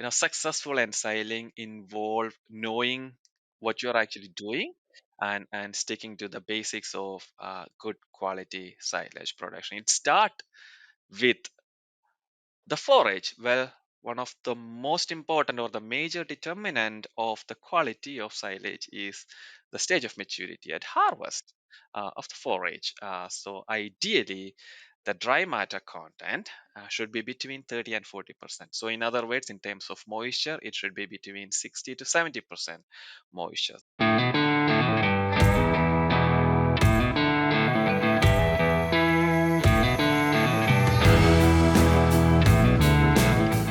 successful ensiling involve knowing what you're actually doing and sticking to the basics of good quality silage production. It start with the forage. Well, one of the most important or the major determinant of the quality of silage is the stage of maturity at harvest of the forage. So ideally, the dry matter content should be between 30 and 40%. So in other words, in terms of moisture, it should be between 60 to 70% moisture.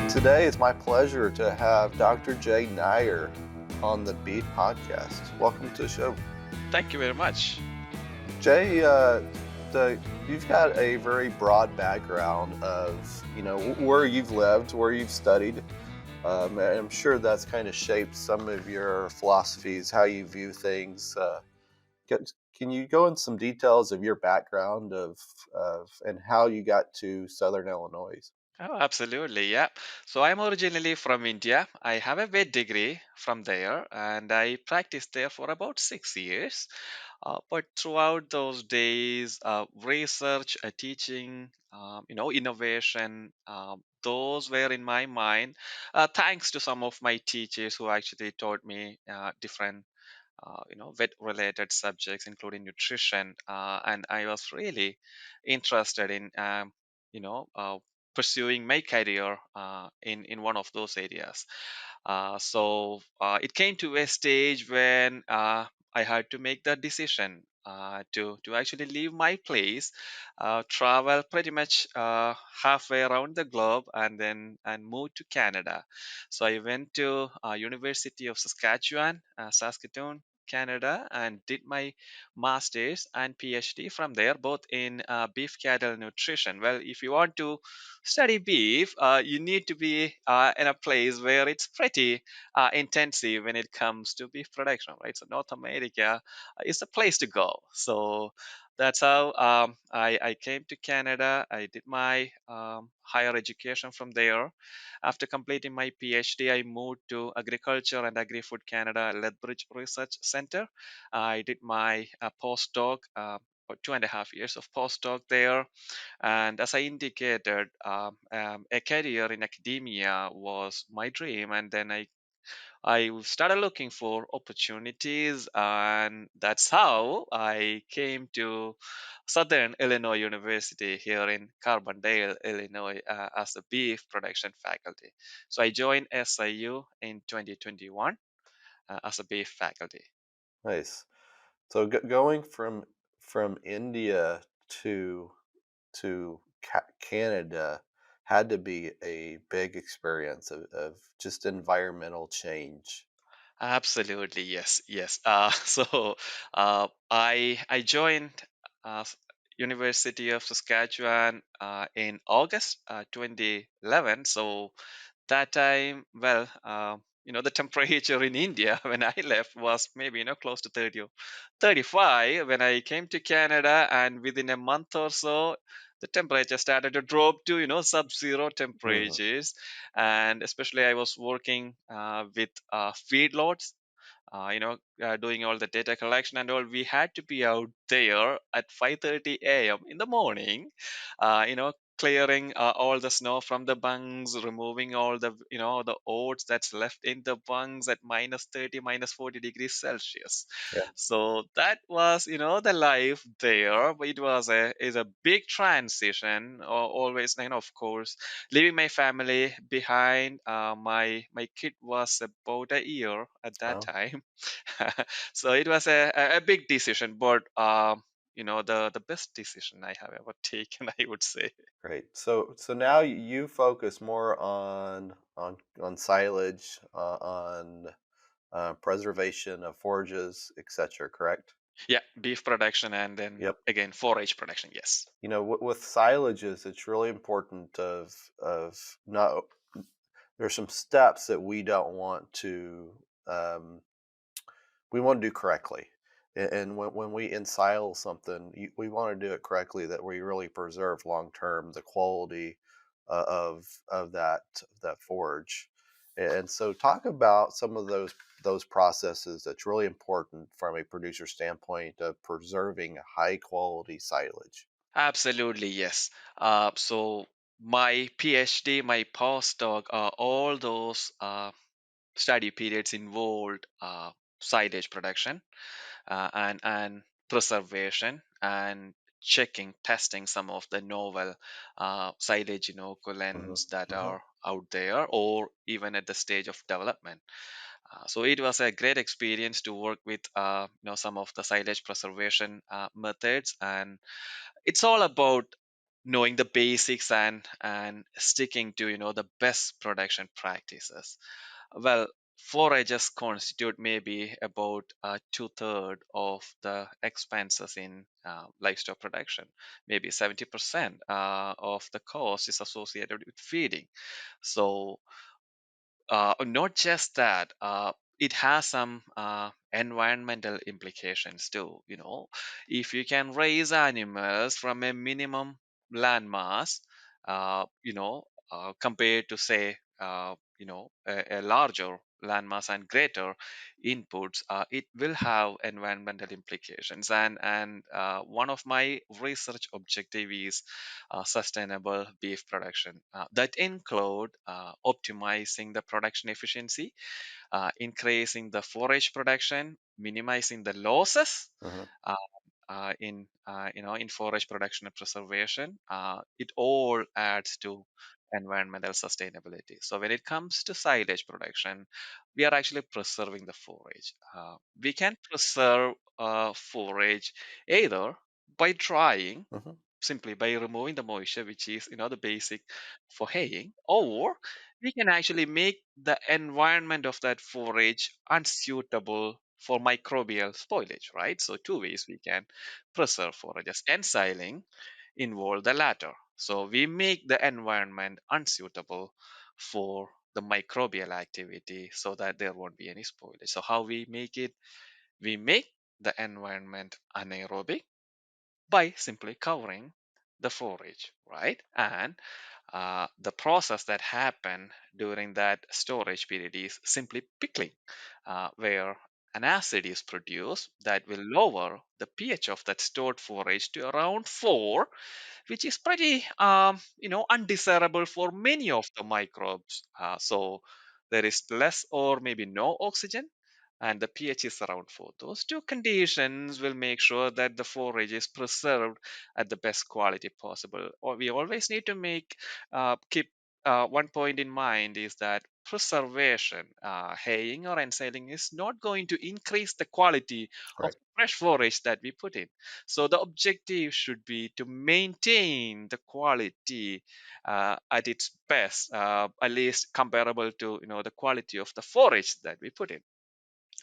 Today, it's my pleasure to have Dr. Jay Nair on the Beef Podcast. Welcome to the show. Thank you very much. Jay, you've got a very broad background of, where you've lived, where you've studied. And I'm sure that's kind of shaped some of your philosophies, how you view things. Can you go into some details of your background and how you got to Southern Illinois? Oh, absolutely. Yeah. So I'm originally from India. I have a vet degree from there and I practiced there for about 6 years. But throughout those days, research, teaching, innovation, those were in my mind, thanks to some of my teachers who actually taught me different vet related subjects including nutrition, and I was really interested in you know uh, pursuing my career in one of those areas. So it came to a stage when I had to make the decision to actually leave my place, travel pretty much halfway around the globe, and move to Canada. So I went to University of Saskatchewan, Saskatoon, Canada, and did my master's and PhD from there, both in beef cattle nutrition. Well, if you want to study beef, you need to be in a place where it's pretty intensive when it comes to beef production, right? So North America is the place to go. So that's how I came to Canada. I did my higher education from there. After completing my PhD, I moved to Agriculture and Agri-Food Canada Lethbridge Research Center. I did my postdoc. For 2.5 years of postdoc there, and as I indicated, a career in academia was my dream. And then I started looking for opportunities, and that's how I came to Southern Illinois University here in Carbondale, Illinois, as a beef production faculty. So I joined SIU in 2021 as a beef faculty. Nice. So going from India to Canada had to be a big experience of just environmental change. Absolutely, yes, yes. I joined uh, s- University of Saskatchewan in August 2011. So that time, well, the temperature in India when I left was maybe close to 30 or 35. When I came to Canada, and within a month or so, the temperature started to drop to sub-zero Mhm. temperatures. And especially I was working with feedlots, doing all the data collection and all. We had to be out there at 5:30 a.m. in the morning, clearing all the snow from the bungs, removing all the oats that's left in the bungs at minus 30, minus 40 degrees Celsius. Yeah. So that was, the life there. But it was a big transition. Always, of course, leaving my family behind. My kid was about a year at that Wow. time. So it was a big decision, but the best decision I have ever taken, I would say. Great. So now you focus more on silage, on preservation of forages, etc. Correct? Yeah, beef production and then Yep. again forage production. Yes. With silages, it's really important of not. There's some steps that um, we want to do correctly. And when we ensile something, we want to do it correctly that we really preserve long term the quality of that forage. And so, talk about some of those processes that's really important from a producer standpoint of preserving high quality silage. Absolutely, yes. So my PhD, my postdoc, all those study periods involved silage production and preservation and checking, testing some of the novel silage Hmm. inoculants that Hmm. are out there or even at the stage of development. So it was a great experience to work with some of the silage preservation methods, and it's all about knowing the basics and sticking to the best production practices. Well, forages constitute maybe about two-thirds of the expenses in livestock production. Maybe 70% of the cost is associated with feeding. So not just that, it has some environmental implications too. If you can raise animals from a minimum land mass, compared to say, a larger land mass and greater inputs, it will have environmental implications. And one of my research objective is sustainable beef production that include optimizing the production efficiency, increasing the forage production, minimizing the losses Hmm. uh, in forage production and preservation. It all adds to environmental sustainability. So when it comes to silage production, we are actually preserving the forage. We can preserve forage either by drying, Hmm. simply by removing the moisture, which is the basic for haying, or we can actually make the environment of that forage unsuitable for microbial spoilage, right? So two ways we can preserve forages. Ensiling involve the latter. So we make the environment unsuitable for the microbial activity so that there won't be any spoilage. So how we make it? We make the environment anaerobic by simply covering the forage, right? And the process that happen during that storage period is simply pickling, where an acid is produced that will lower the pH of that stored forage to around 4, which is pretty undesirable for many of the microbes. So there is less or maybe no oxygen, and the pH is around 4. Those two conditions will make sure that the forage is preserved at the best quality possible. Or we always need to keep one point in mind is that preservation, haying or ensiling, is not going to increase the quality of Right. the fresh forage that we put in. So the objective should be to maintain the quality at its best, at least comparable to the quality of the forage that we put in.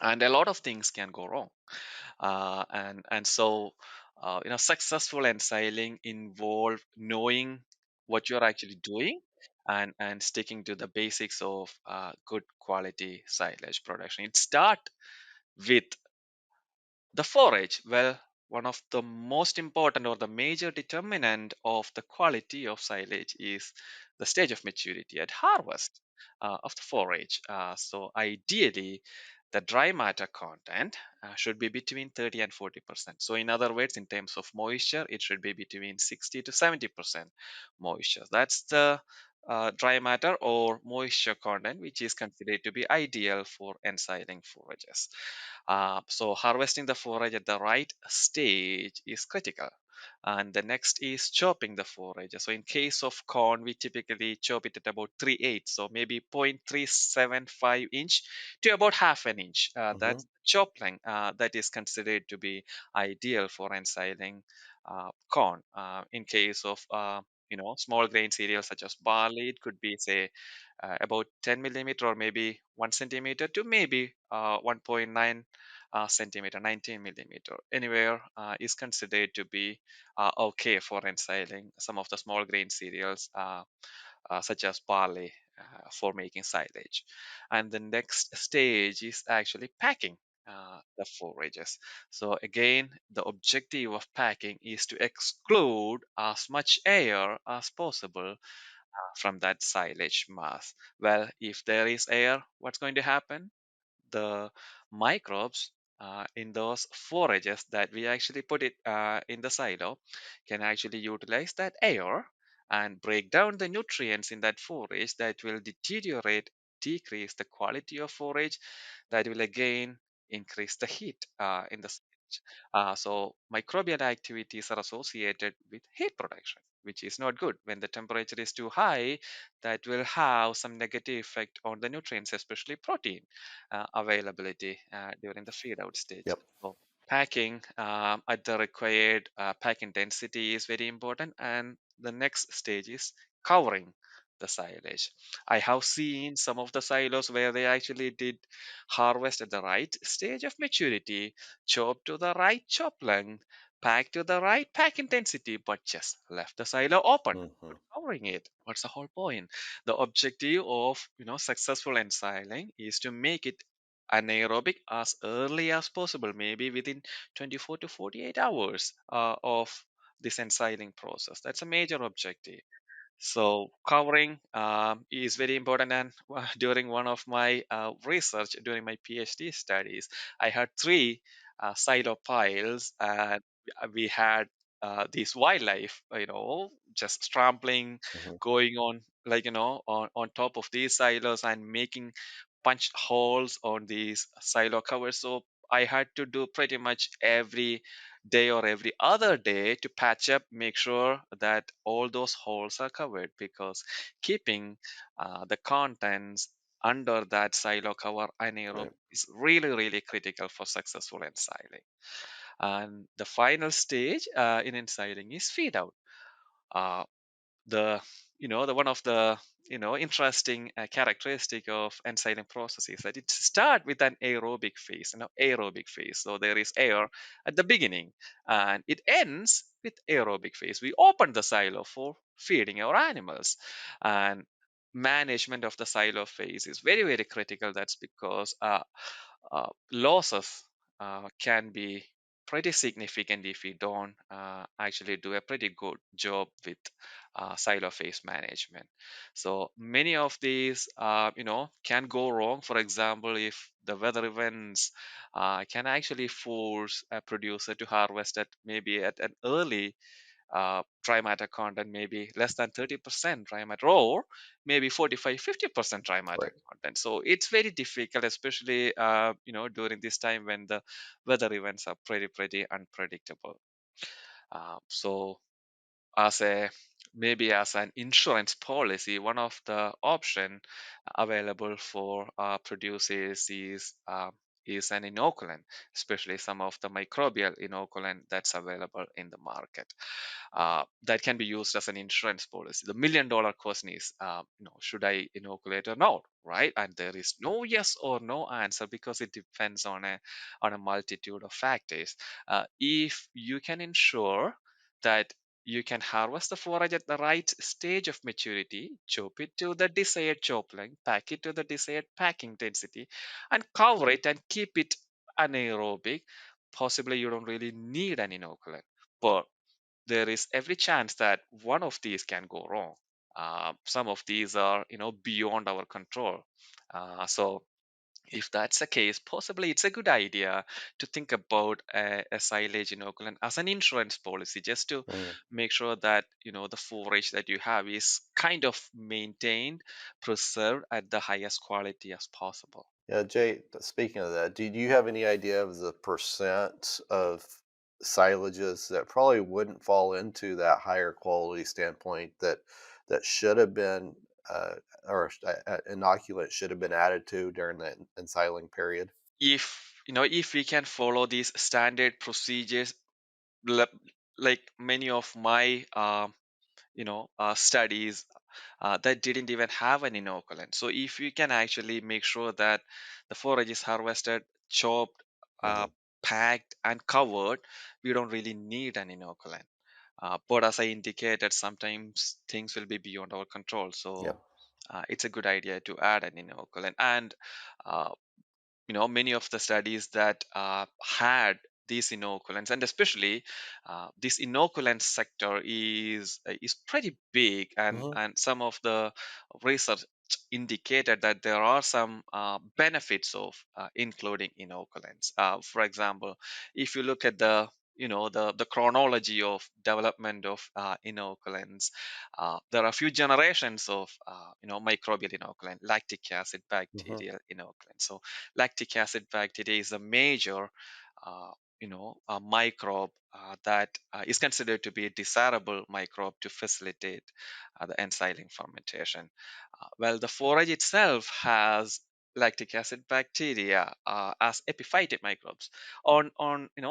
And a lot of things can go wrong, and so successful ensiling involve knowing what you're actually doing and sticking to the basics of good quality silage production. It start with the forage. Well, one of the most important or the major determinant of the quality of silage is the stage of maturity at harvest of the forage. So ideally, the dry matter content should be between 30 and 40%. So in other words, in terms of moisture, it should be between 60 to 70% moisture. That's the dry matter or moisture content, which is considered to be ideal for ensiling forages. So harvesting the forage at the right stage is critical. And the next is chopping the forage. So in case of corn, we typically chop it at about 3/8, so maybe 0.375 inch to about half an inch. Hmm. That's chop length that is considered to be ideal for ensiling corn. In case of small grain cereals such as barley, it could be say about 10 millimeter or maybe 1 centimeter to maybe 1.9 centimeter, 19 millimeter. Anywhere is considered to be okay for ensiling some of the small grain cereals such as barley for making silage. And the next stage is actually packing. The forages. So again, the objective of packing is to exclude as much air as possible from that silage mass. Well, if there is air, what's going to happen? The microbes in those forages that we actually put it in the silo can actually utilize that air and break down the nutrients in that forage that will deteriorate, decrease the quality of forage, that will again increase the heat in the silage. So microbial activities are associated with heat production, which is not good. When the temperature is too high, that will have some negative effect on the nutrients, especially protein availability during the feed out stage. Yep. So packing at the required packing density is very important, and the next stage is covering the silage. I have seen some of the silos where they actually did harvest at the right stage of maturity, chop to the right chop length, pack to the right pack intensity, but just left the silo open, Hmm. covering it. What's the whole point? The objective of successful ensiling is to make it anaerobic as early as possible, maybe within 24 to 48 hours of this ensiling process. That's a major objective. So covering is very important. And during one of my research, during my PhD studies, I had three silo piles, and we had these wildlife, just trampling, Hmm. going on, on top of these silos and making punch holes on these silo covers. So I had to do pretty much every day or every other day to patch up, make sure that all those holes are covered, because keeping the contents under that silo cover anaerobic Right. is really, really critical for successful ensiling. And the final stage in ensiling is feed out. Uh, the the one of the interesting characteristic of ensiling process is that it start with an aerobic phase, aerobic phase. So there is air at the beginning, and it ends with aerobic phase. We open the silo for feeding our animals, and management of the silo phase is very, very critical. That's because losses can be pretty significant if we don't actually do a pretty good job with silo phase management. So many of these, can go wrong. For example, if the weather events can actually force a producer to harvest at maybe at an early dry matter content, maybe less than 30% dry matter, or maybe 45-50% dry matter Right. content. So it's very difficult, especially during this time when the weather events are pretty unpredictable. So as a maybe as an insurance policy, one of the option available for producers is an inoculant, especially some of the microbial inoculant that's available in the market. That can be used as an insurance policy. The million-dollar question is, should I inoculate or not, right? And there is no yes or no answer, because it depends on a multitude of factors. If you can ensure that you can harvest the forage at the right stage of maturity, chop it to the desired chop length, pack it to the desired packing density, and cover it and keep it anaerobic. Possibly you don't really need an inoculant, but there is every chance that one of these can go wrong. Some of these are, beyond our control. So if that's the case, possibly it's a good idea to think about a silage inoculant as an insurance policy, just to Mm. make sure that the forage that you have is kind of maintained, preserved at the highest quality as possible. Yeah, Jay, speaking of that, do you have any idea of the percent of silages that probably wouldn't fall into that higher quality standpoint that should have been or inoculant should have been added to during the ensiling period? If we can follow these standard procedures, le- like many of my studies that didn't even have an inoculant. So if you can actually make sure that the forage is harvested, chopped, uh, Hmm. packed, and covered, we don't really need an inoculant. But as I indicated, sometimes things will be beyond our control. Yep. So it's a good idea to add an inoculant. And uh, many of the studies that had these inoculants, and especially this inoculant sector is pretty big, Mhm. and some of the research indicated that there are some benefits of including inoculants. For example, if you look at the chronology of development of inoculants, there are a few generations of microbial inoculant, lactic acid Mhm. bacterial inoculant. So lactic acid bacteria is a major uh, a microbe that is considered to be a desirable microbe to facilitate the ensiling fermentation. Well, the forage itself has lactic acid bacteria as epiphytic microbes on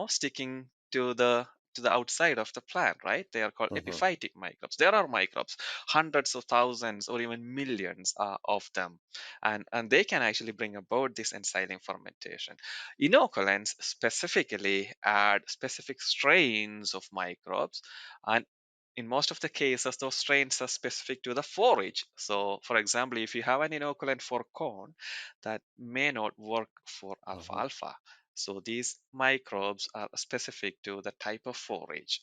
sticking to the outside of the plant, right? They are called Mhm. epiphytic microbes. There are microbes, hundreds of thousands or even millions of them, and they can actually bring about this ensiling fermentation. Inoculants specifically add specific strains of microbes, and in most of the cases, those strains are specific to the forage. So, for example, if you have an inoculant for corn, that may not work for Mhm. alfalfa. So, these microbes are specific to the type of forage.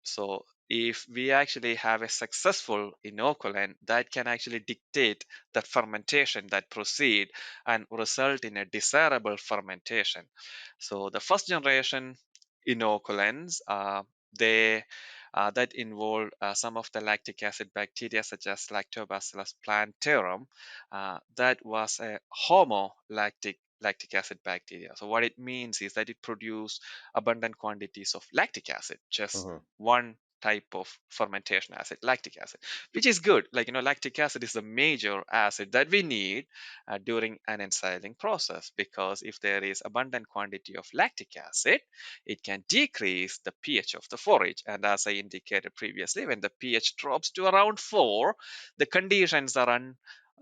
So, if we actually have a successful inoculant, that can actually dictate the fermentation that proceed and result in a desirable fermentation. So, the first generation inoculants, they that involve some of the lactic acid bacteria such as Lactobacillus plantarum. That was a homolactic acid bacteria. So what it means is that it produces abundant quantities of lactic acid, just Mhm. one type of fermentation acid, lactic acid, which is good. Like, lactic acid is the major acid that we need during an ensiling process, because if there is abundant quantity of lactic acid, it can decrease the pH of the forage. And as I indicated previously, when the pH drops to around 4, the conditions are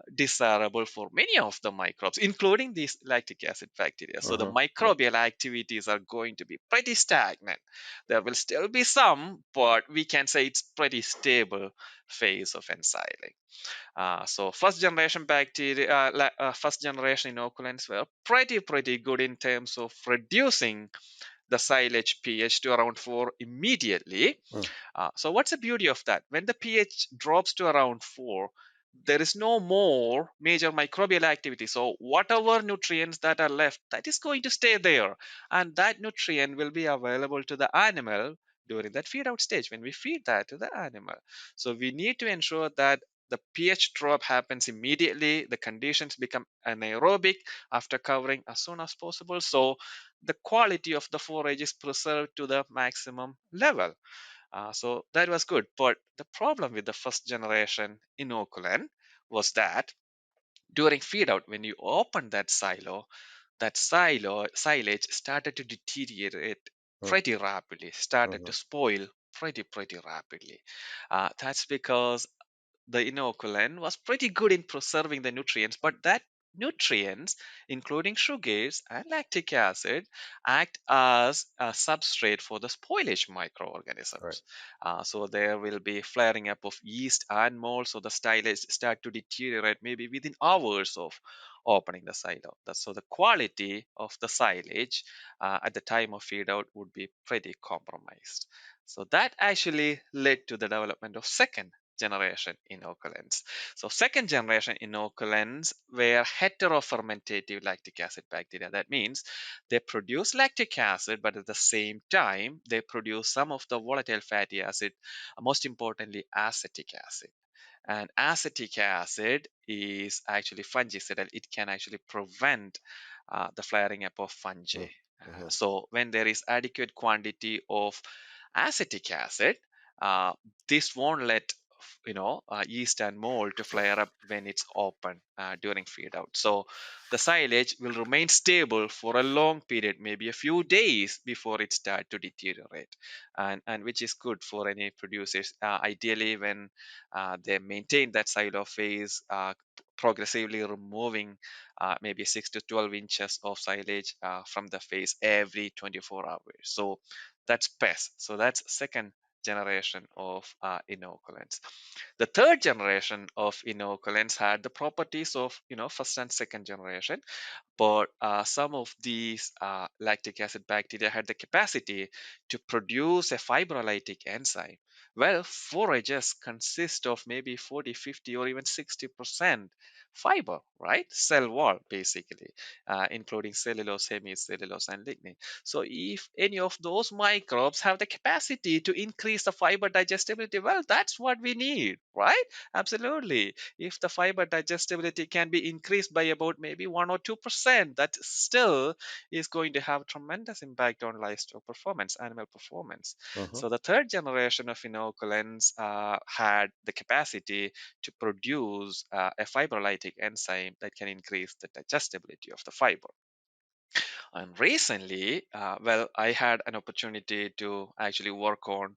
undesirable for many of the microbes, including these lactic acid bacteria. So the Mhm. Yep. microbial activities are going to be pretty stagnant. There will still be some, but we can say it's pretty stable phase of ensiling. So first generation inoculants were pretty good in terms of reducing the silage pH to around 4 immediately. Mm. So, what's the beauty of that? When the pH drops to around 4, there is no more major microbial activity. So, whatever nutrients that are left, that is going to stay there. And that nutrient will be available to the animal during that feed out stage when we feed that to the animal. So, we need to ensure that the pH drop happens immediately, the conditions become anaerobic after covering as soon as possible. So, the quality of the forage is preserved to the maximum level. So that was good. But the problem with the first generation inoculant was that during feed out, when you open that silage started to deteriorate Mm. pretty rapidly, started to Mhm. spoil pretty rapidly. That's because the inoculant was pretty good in preserving the nutrients, but that nutrients, including sugars and lactic acid, act as a substrate for the spoilage Right. microorganisms. So there will be flaring up of yeast and mold, so the silage start to deteriorate maybe within hours of opening the silo. So the quality of the silage at the time of feed out would be pretty compromised. So that actually led to the development of second generation inoculants. So second generation inoculants were heterofermentative lactic acid bacteria. That means they produce lactic acid, but at the same time they produce some of the volatile fatty acid, most importantly acetic acid. And acetic acid is actually fungicidal. It can actually prevent the flaring up of fungi. Mm. Mhm. So when there is adequate quantity of acetic acid, uh, this won't let yeast and mold to flare up when it's open during feed out. So the silage will remain stable for a long period, maybe a few days before it start to deteriorate, and which is good for any producers. Ideally, when they maintain that silo phase, progressively removing maybe 6 to 12 inches of silage from the face every 24 hours. So that's best. So that's second generation of inoculants. The third generation of inoculants had the properties of first and second generation, but some of these lactic acid bacteria had the capacity to produce a fibrolytic enzyme. Well, forages consist of maybe 40, 50, or even 60% fiber, right? Cell wall, basically, including cellulose, hemicellulose, and lignin. So, if any of those microbes have the capacity to increase the fiber digestibility, well, that's what we need, right? Absolutely. If the fiber digestibility can be increased by about maybe 1 or 2%, that still is going to have tremendous impact on livestock performance, animal performance. Hmm. So the third generation of inoculants had the capacity to produce a fibrolytic enzyme that can increase the digestibility of the fiber. And recently, well, I had an opportunity to actually work on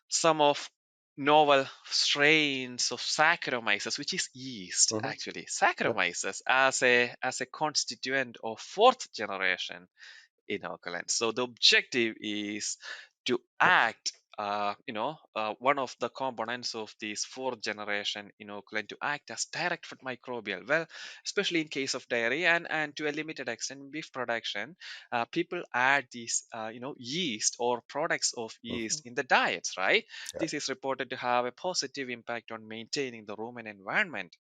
some of novel strains of Saccharomyces, which is yeast Hmm. actually. Yeah. Saccharomyces as a constituent of fourth generation inoculant. So the objective is to act, one of the components of this fourth generation inoculant to act as direct food microbial. Well, especially in case of dairy and to a limited extent beef production, people add these, yeast or products of Hmm. yeast in the diets, right? Yeah. This is reported to have a positive impact on maintaining the rumen environment,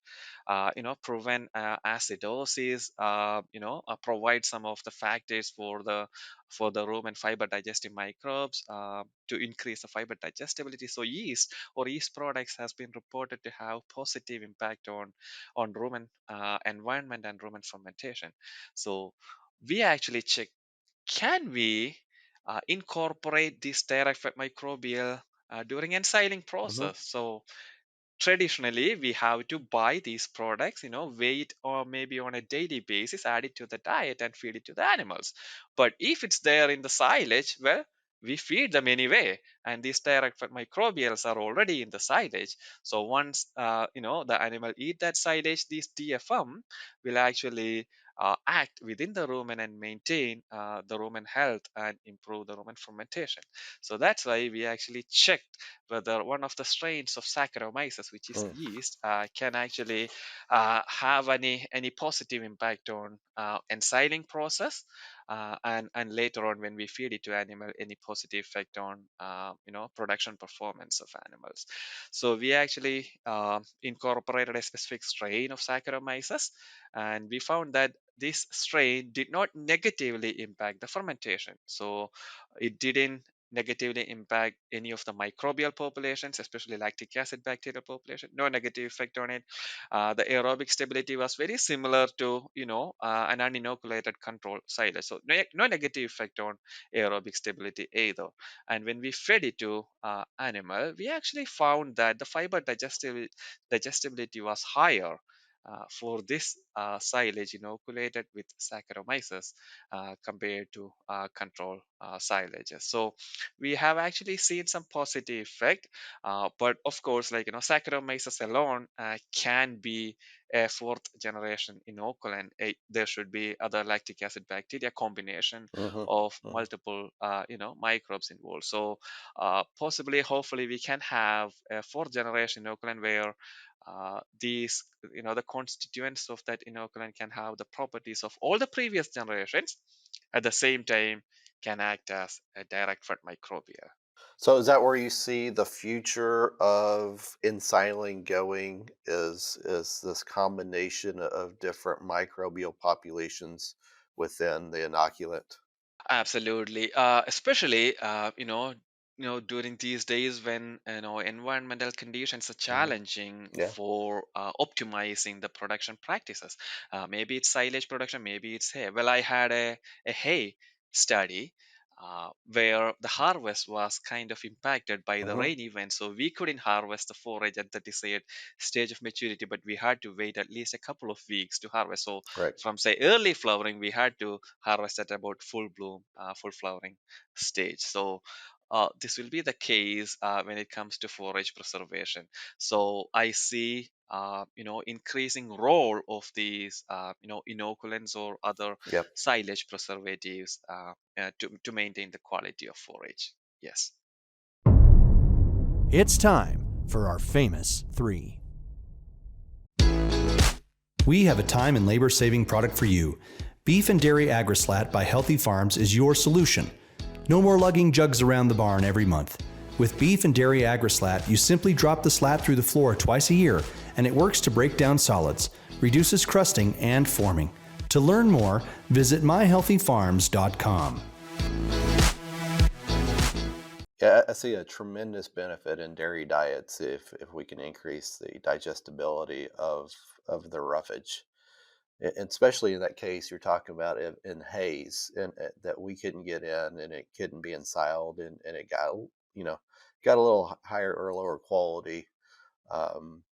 prevent acidosis, provide some of the factors for the room and fiber digestive microbes to increase the fiber digestibility. So yeast or yeast products has been reported to have positive impact on rumen environment and rumen fermentation. So we actually check, can we incorporate this direct fat microbial during ensiling Hmm. process. So traditionally we have to buy these products, weigh it or maybe on a daily basis, add it to the diet and feed it to the animals. But if it's there in the silage, well, we feed them anyway, and these direct fat microbials are already in the silage. So once the animal eat that silage, these DFM will actually act within the rumen and maintain the rumen health and improve the rumen fermentation. So that's why we actually checked whether one of the strains of Saccharomyces, which is Mm. yeast, can actually have any positive impact on ensiling process, and later on when we feed it to animal, any positive effect on production performance of animals. So we actually incorporated a specific strain of Saccharomyces, and we found that this strain did not negatively impact the fermentation. So it didn't negatively impact any of the microbial populations, especially lactic acid bacterial population. No negative effect on it. The aerobic stability was very similar to an uninoculated control silage. So no negative effect on aerobic stability either. And when we fed it to animal, we actually found that the fiber digestibility was higher. For this silage inoculated with Saccharomyces compared to control silages. So we have actually seen some positive effect, but of course, like Saccharomyces alone can be a fourth generation inoculant. There should be other lactic acid bacteria combination Hmm. of Hmm. multiple microbes involved. So possibly, hopefully, we can have a fourth generation inoculant where these the constituents of that inoculant can have the properties of all the previous generations, at the same time can act as a direct fat microbial. So is that where you see the future of Ensiling going? Is this combination of different microbial populations within the inoculant? Absolutely, especially during these days when environmental conditions are Hmm. challenging Yeah. for optimizing the production practices. Maybe it's silage production, maybe it's hay. Well, I had a hay study. Where the harvest was kind of impacted by the Hmm. rain event, so we couldn't harvest the forage at the desired stage of maturity, but we had to wait at least a couple of weeks to harvest. So Right. from say early flowering, we had to harvest at about full bloom, full flowering stage. So this will be the case when it comes to forage preservation. So I see increasing role of these inoculants or other Yep. silage preservatives to maintain the quality of forage. Yes. It's time for our famous three. We have a time and labor saving product for you. Beef and Dairy Agri-Slat by Healthy Farms is your solution. No more lugging jugs around the barn every month. With Beef and Dairy Agri-Slat, you simply drop the slat through the floor twice a year, and it works to break down solids, reduces crusting and forming. To learn more, visit myhealthyfarms.com. Yeah, I see a tremendous benefit in dairy diets if we can increase the digestibility of the roughage. And especially in that case you're talking about in haze and that we couldn't get in and it couldn't be ensiled and it got you know got a little higher or lower quality, um,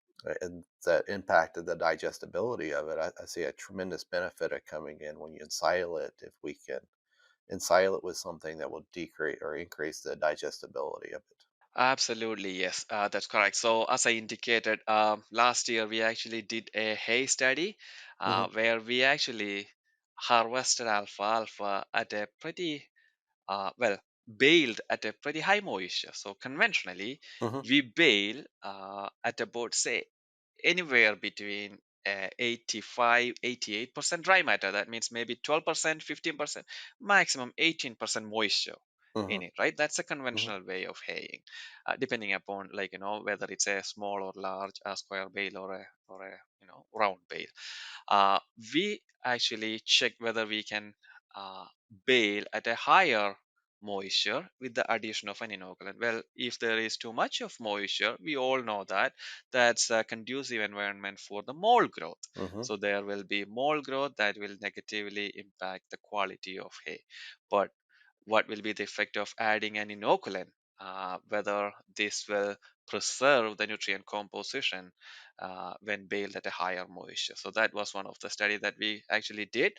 and that impacted the digestibility of it. I see a tremendous benefit of coming in when you ensile it if we can ensile it with something that will decrease or increase the digestibility of it. Absolutely, yes, that's correct. So, as I indicated, last year we actually did a hay study Hmm. where we actually harvested alfalfa at a pretty well, baled at a pretty high moisture. So conventionally, Hmm. we bale at about, say, anywhere between 85, 88% dry matter. That means maybe 12%, 15%, maximum 18% moisture Hmm. in it, right? That's a Hmm. conventional way of haying, depending upon, like, whether it's a small or large, a square bale or a round bale. We actually check whether we can bale at a higher moisture with the addition of an inoculant. Well, if there is too much of moisture, we all know that that's a conducive environment for the mold growth. Hmm. So there will be mold growth that will negatively impact the quality of hay. But what will be the effect of adding an inoculant? Whether this will preserve the nutrient composition when baled at a higher moisture. So that was one of the study that we actually did.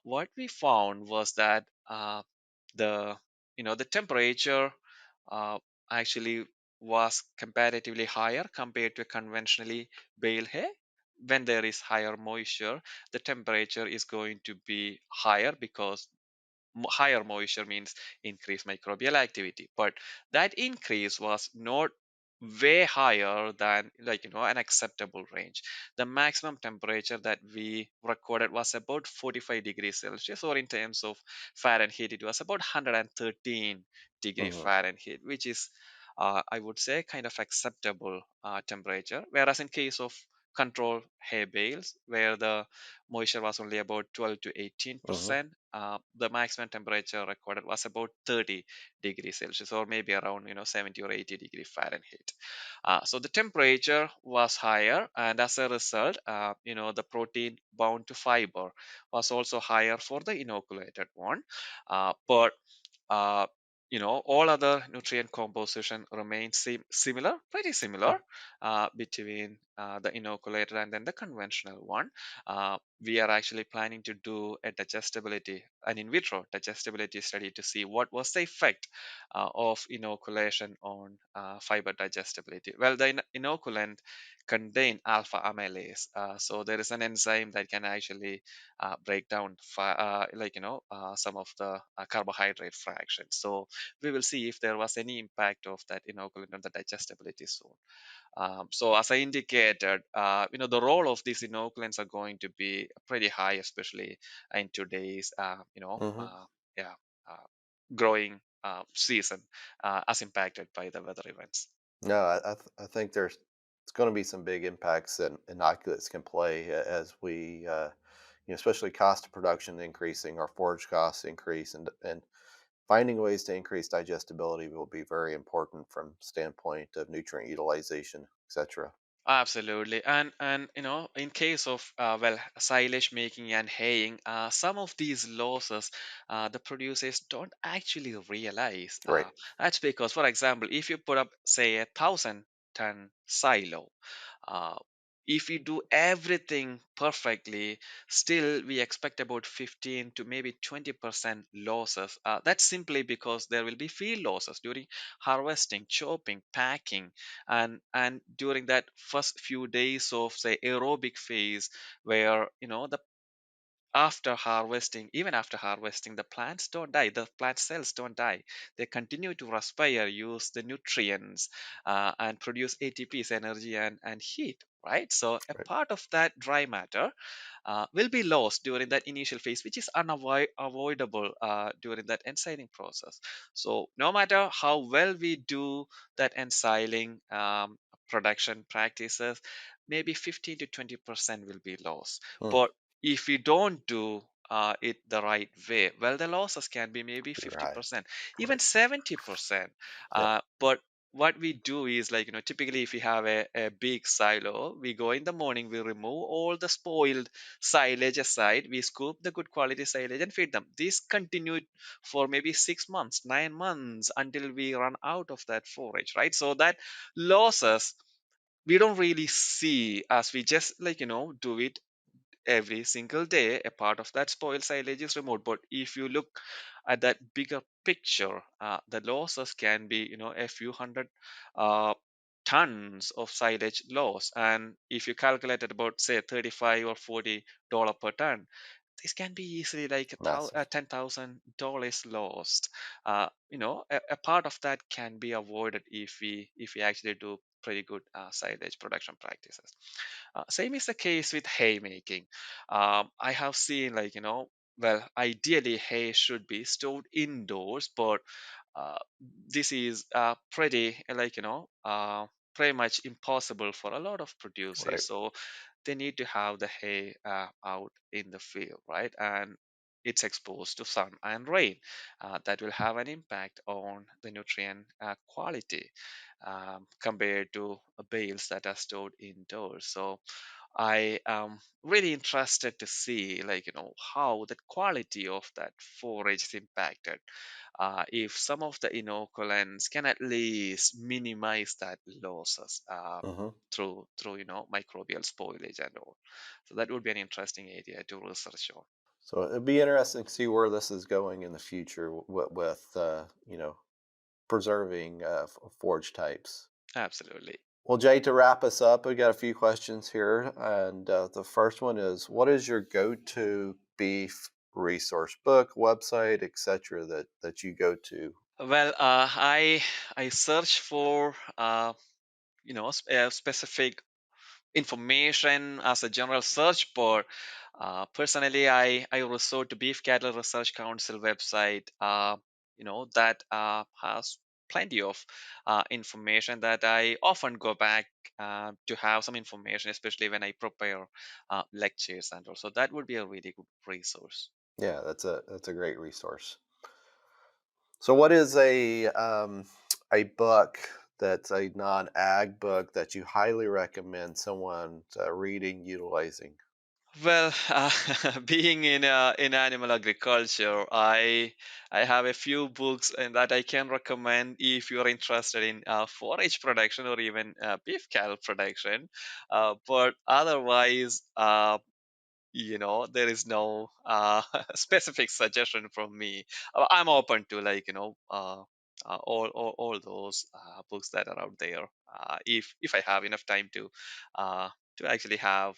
What we found was that the the temperature uh, actually was comparatively higher compared to conventionally baled hay. When there is higher moisture, the temperature is going to be higher because higher moisture means increased microbial activity, but that increase was not way higher than, like, an acceptable range. The maximum temperature that we recorded was about 45 degrees Celsius, or in terms of Fahrenheit it was about 113 degree Hmm. Fahrenheit, which is I would say kind of acceptable temperature. Whereas in case of control hay bales, where the moisture was only about 12 to Hmm. 18%, the maximum temperature recorded was about 30 degrees Celsius, or maybe around 70 or 80 degree Fahrenheit. So the temperature was higher, and as a result, the protein bound to fiber was also higher for the inoculated one. But uh, all other nutrient composition remains similar, pretty similar, between the inoculated and then the conventional one. We are actually planning to do an in vitro digestibility study to see what was the effect of inoculation on fiber digestibility. Well, the inoculant contain alpha amylase, so there is an enzyme that can actually break down some of the carbohydrate fractions. So we will see if there was any impact of that inoculant on the digestibility soon. So as I indicated, the role of these inoculants are going to be pretty high, especially in today's Hmm. yeah uh, growing season, as impacted by the weather events. No, I think there's it's going to be some big impacts that inoculates can play as we, especially cost of production increasing, our forage costs increase, and finding ways to increase digestibility will be very important from standpoint of nutrient utilization, etc. Absolutely, and in case of silage making and haying, some of these losses the producers don't actually realize. Right. That's because, for example, if you put up, say, 1,000-ton silo, uh, if we do everything perfectly, still we expect about 15 to maybe 20% losses. That's simply because there will be field losses during harvesting, chopping, packing, and during that first few days of, say, aerobic phase, where the after harvesting, even after harvesting, the plants don't die. The plant cells don't die. They continue to respire, use the nutrients, and produce ATPs, energy, and heat. Right. So a Right. part of that dry matter will be lost during that initial phase, which is unavoidable during that ensiling process. So no matter how well we do that ensiling production practices, maybe 15 to 20% will be lost. Hmm. But if we don't do it the right way, well, the losses can be maybe Right. 50%, even Right. 70%. Yep. But what we do is, like, typically if we have a big silo, we go in the morning, we remove all the spoiled silage aside, we scoop the good quality silage and feed them. This continued for maybe 6 months, 9 months, until we run out of that forage, right? So that losses we don't really see, as we just, do it every single day. A part of that spoiled silage is removed. But if you look at that bigger picture, the losses can be, a few hundred uh, tons of silage loss. And if you calculate at about, say, 35 or $40 per ton, this can be easily like Massive. $10,000 lost. A part of that can be avoided if we actually do pretty good silage production practices. Same is the case with hay making. I have seen, well, ideally hay should be stored indoors, but uh, this is pretty much impossible for a lot of producers. Right. So they need to have the hay out in the field, right? And it's exposed to sun and rain. That will have an impact on the nutrient quality compared to bales that are stored indoors. So I am really interested to see, how the quality of that forage is impacted. If some of the inoculants can at least minimize that losses Hmm. through microbial spoilage and all. So that would be an interesting area to research on. So it'd be interesting to see where this is going in the future with preserving forage types. Absolutely. Well, Jay, to wrap us up, we got a few questions here, and the first one is: what is your go-to beef resource, book, website, etc. that you go to? Well, I search for specific information as a general search, but personally, I resort to Beef Cattle Research Council website. That has plenty of information that I often go back to have some information, especially when I prepare lectures, and also that would be a really good resource. Yeah, that's a great resource. So, what is a book that's a non-ag book that you highly recommend someone reading, utilizing? Well, being in animal agriculture, I have a few books and that I can recommend if you are interested in forage production or even beef cattle production. But otherwise, there is no specific suggestion from me. I'm open to, all those books that are out there, if I have enough time uh, to actually have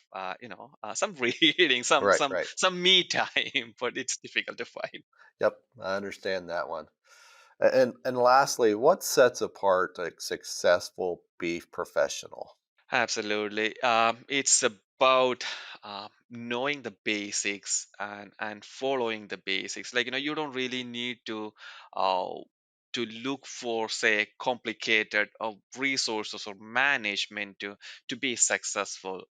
some reading, some Right, some right. some me time, but it's difficult to find. Yep, I understand that one. And lastly, what sets apart a successful beef professional? Absolutely. It's about knowing the basics and following the basics. You don't really need uh, to look for, say, complicated resources or management to be successful.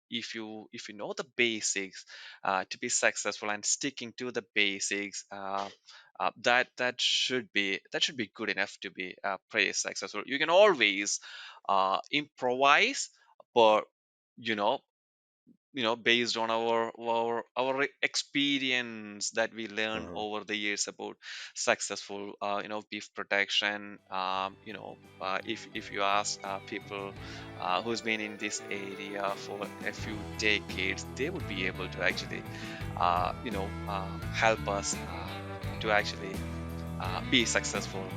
If you know the basics to be successful and sticking to the basics. That should be good enough to be pretty successful. You can always improvise, but you know based on our experience that we learn Hmm. over the years about successful beef production. If you ask people who's been in this area for a few decades, they would be able to actually help us to actually be successful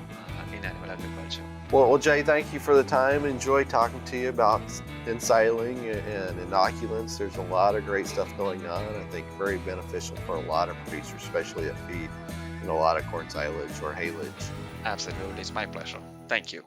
in animal agriculture. Well, Jay, thank you for the time. Enjoy talking to you about ensiling and inoculants. There's a lot of great stuff going on. I think very beneficial for a lot of producers, especially at feed, and a lot of corn silage or haylage. Absolutely, it's my pleasure. Thank you.